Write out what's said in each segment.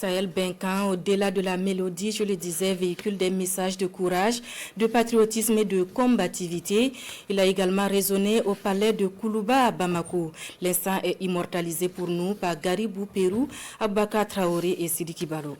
Sahel Benkan, au-delà de la mélodie, je le disais, véhicule des messages de courage, de patriotisme et de combativité. Il a également résonné au palais de Koulouba à Bamako. L'instant est immortalisé pour nous par Garibou Pérou, Abaka Traoré et Sidiki Baro.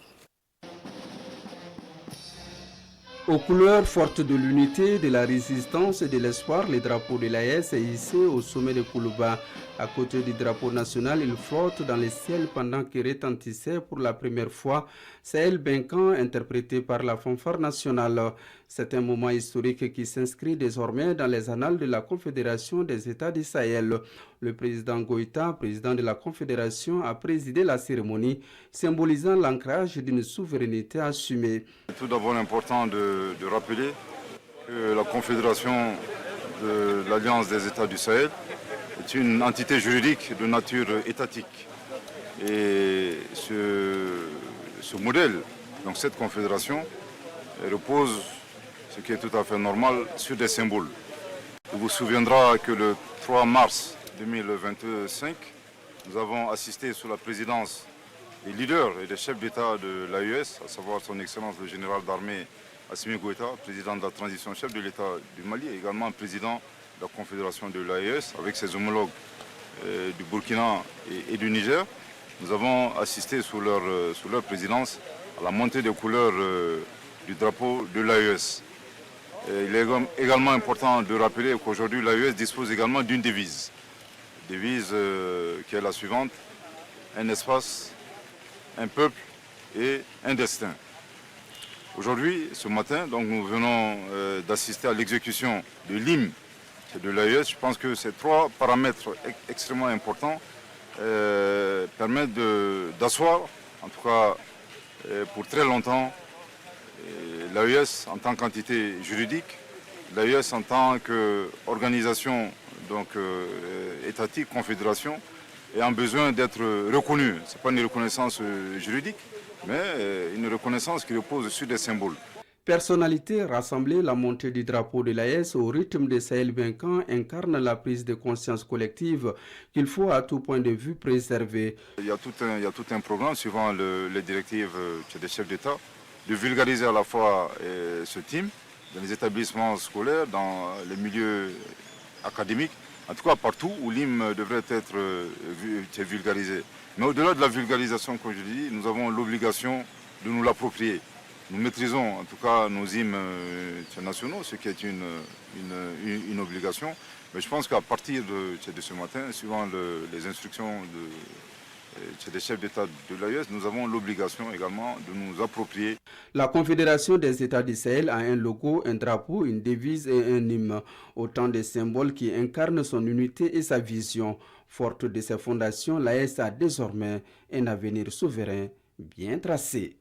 Aux couleurs fortes de l'unité, de la résistance et de l'espoir, le drapeau de l'AES est hissé au sommet de Koulouba. À côté du drapeau national, il flotte dans le ciel pendant que retentissait pour la première fois Sahel Benkan, interprété par la fanfare nationale. C'est un moment historique qui s'inscrit désormais dans les annales de la Confédération des États du Sahel. Le président Goïta, président de la Confédération, a présidé la cérémonie, symbolisant l'ancrage d'une souveraineté assumée. Tout d'abord important de rappeler que la Confédération de l'Alliance des États du Sahel est une entité juridique de nature étatique. Et ce modèle, donc cette confédération, repose, ce qui est tout à fait normal, sur des symboles. Il vous souviendra que le 3 mars 2025, nous avons assisté sous la présidence des leaders et des chefs d'État de l'AES, à savoir son Excellence le général d'armée Assimi Goïta, président de la transition, chef de l'État du Mali, et également président de la Confédération de l'AES, avec ses homologues du Burkina et du Niger. Nous avons assisté sous leur présidence à la montée des couleurs du drapeau de l'AES. Il est également important de rappeler qu'aujourd'hui l'AES dispose également d'une devise. Devise qui est la suivante: un espace, un peuple et un destin. Aujourd'hui, ce matin, donc, nous venons d'assister à l'exécution de l'hymne de l'AES. Je pense que ces trois paramètres extrêmement importants permettent d'asseoir, en tout cas pour très longtemps, l'AES en tant qu'entité juridique, l'AES en tant qu'organisation étatique, confédération, ayant besoin d'être reconnue. Ce n'est pas une reconnaissance juridique, mais une reconnaissance qui repose sur des symboles. Personnalité rassemblée, la montée du drapeau de l'AES au rythme de Sahel Benkan incarne la prise de conscience collective qu'il faut à tout point de vue préserver. Il y a tout un programme suivant les directives des chefs d'État de vulgariser à la fois ce thème dans les établissements scolaires, dans les milieux académiques, en tout cas partout où l'hymne devrait être vulgarisé. Mais au-delà de la vulgarisation, comme je dis, nous avons l'obligation de nous l'approprier. Nous maîtrisons en tout cas nos hymnes nationaux, ce qui est une obligation. Mais je pense qu'à partir de ce matin, suivant les instructions des chefs d'État de l'AES, nous avons l'obligation également de nous approprier. La Confédération des États du Sahel a un logo, un drapeau, une devise et un hymne. Autant de symboles qui incarnent son unité et sa vision. Forte de ses fondations, l'AES a désormais un avenir souverain bien tracé.